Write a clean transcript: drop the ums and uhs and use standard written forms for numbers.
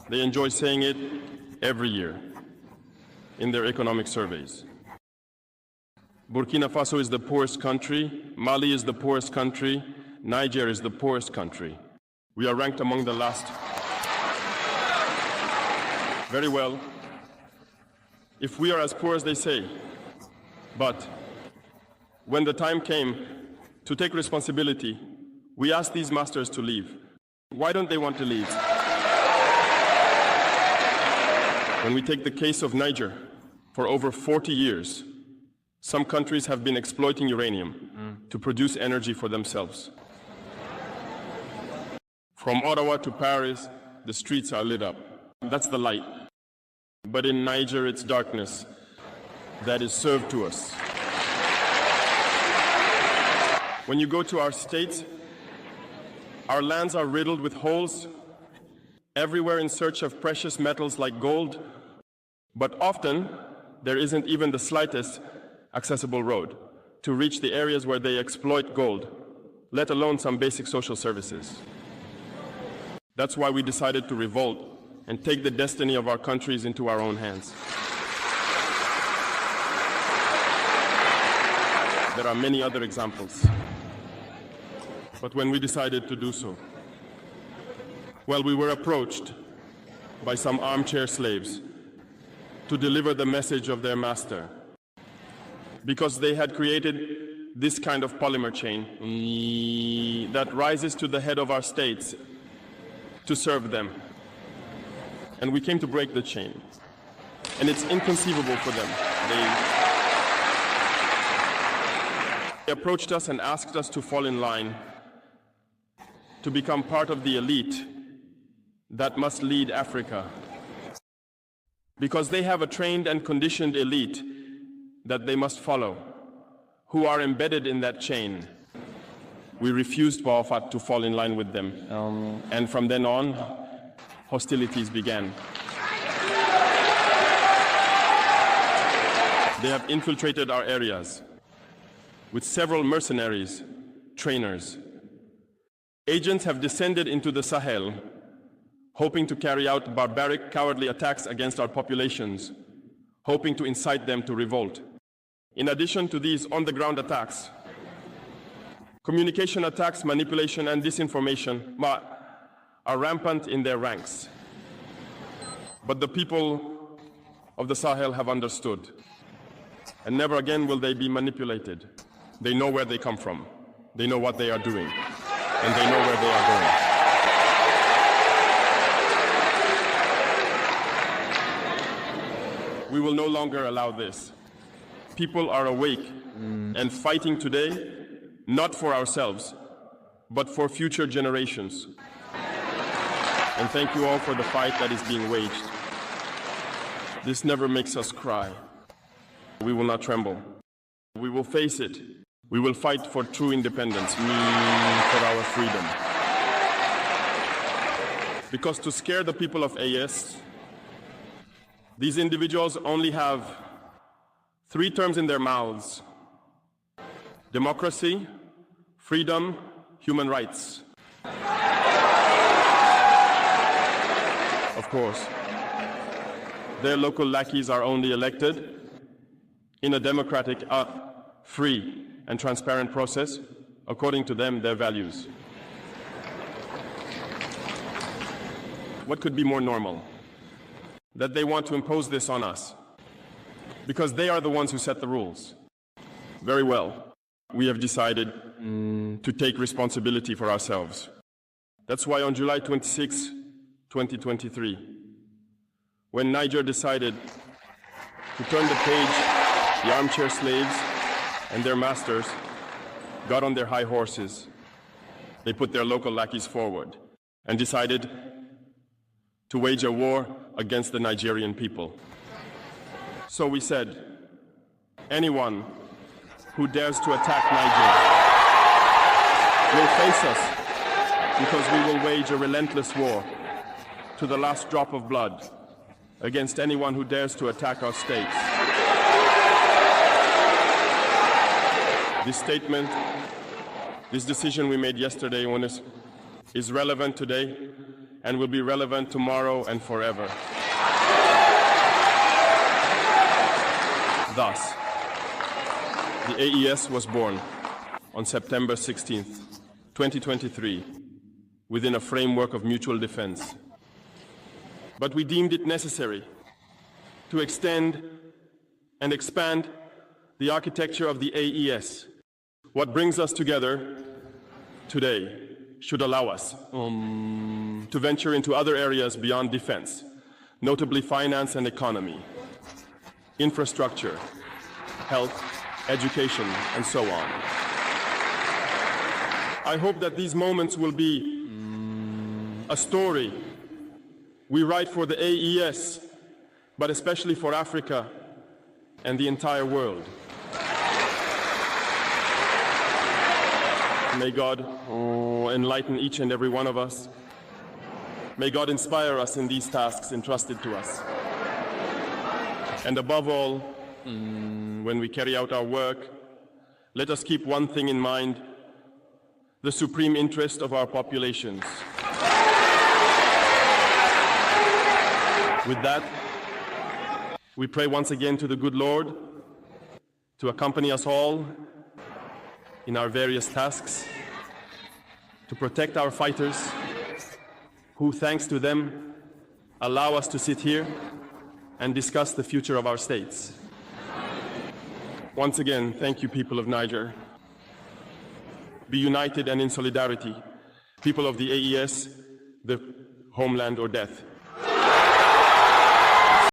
They enjoy saying it every year in their economic surveys. Burkina Faso is the poorest country, Mali is the poorest country, Niger is the poorest country. We are ranked among the last. Very well, if we are as poor as they say, but when the time came to take responsibility, we asked these masters to leave. Why don't they want to leave? When we take the case of Niger, for over 40 years, some countries have been exploiting uranium to produce energy for themselves. From Ottawa to Paris, the streets are lit up. That's the light. But in Niger, it's darkness that is served to us. When you go to our states, our lands are riddled with holes, everywhere in search of precious metals like gold, but often there isn't even the slightest accessible road to reach the areas where they exploit gold, let alone some basic social services. That's why we decided to revolt and take the destiny of our countries into our own hands. There are many other examples. But when we decided to do so, well, we were approached by some armchair slaves to deliver the message of their master, because they had created this kind of polymer chain that rises to the head of our states to serve them. And we came to break the chain. And it's inconceivable for them. They approached us and asked us to fall in line, to become part of the elite that must lead Africa. Because they have a trained and conditioned elite that they must follow, who are embedded in that chain. We refused to fall in line with them. And from then on, hostilities began. They have infiltrated our areas with several mercenaries, trainers. Agents have descended into the Sahel, hoping to carry out barbaric, cowardly attacks against our populations, hoping to incite them to revolt. In addition to these on-the-ground attacks, communication attacks, manipulation, and disinformation are rampant in their ranks. But the people of the Sahel have understood, and never again will they be manipulated. They know where they come from, they know what they are doing, and they know where they are going. We will no longer allow this. People are awake and fighting today, not for ourselves, but for future generations. And thank you all for the fight that is being waged. This never makes us cry. We will not tremble. We will face it. We will fight for true independence, for our freedom. Because to scare the people of AS, these individuals only have 3 terms in their mouths: democracy, freedom, human rights. Of course, their local lackeys are only elected in a democratic, free, and transparent process, according to them, their values. What could be more normal? That they want to impose this on us, because they are the ones who set the rules. Very well, we have decided to take responsibility for ourselves. That's why on July 26, 2023, when Niger decided to turn the page, the armchair slaves and their masters got on their high horses. They put their local lackeys forward and decided to wage a war against the Nigerian people. So we said, anyone who dares to attack Niger will face us, because we will wage a relentless war to the last drop of blood against anyone who dares to attack our states. This statement, this decision we made yesterday is relevant today and will be relevant tomorrow and forever. Thus, the AES was born on September 16th, 2023, within a framework of mutual defense. But we deemed it necessary to extend and expand the architecture of the AES. What brings us together today should allow us to venture into other areas beyond defense, notably finance and economy, infrastructure, health, education, and so on. I hope that these moments will be a story we write for the AES, but especially for Africa and the entire world. May God enlighten each and every one of us. May God inspire us in these tasks entrusted to us. And above all, when we carry out our work, let us keep one thing in mind: the supreme interest of our populations. With that, we pray once again to the good Lord to accompany us all in our various tasks, to protect our fighters, who, thanks to them, allow us to sit here and discuss the future of our states. Once again, thank you, people of Niger. Be united and in solidarity. People of the AES, the homeland or death.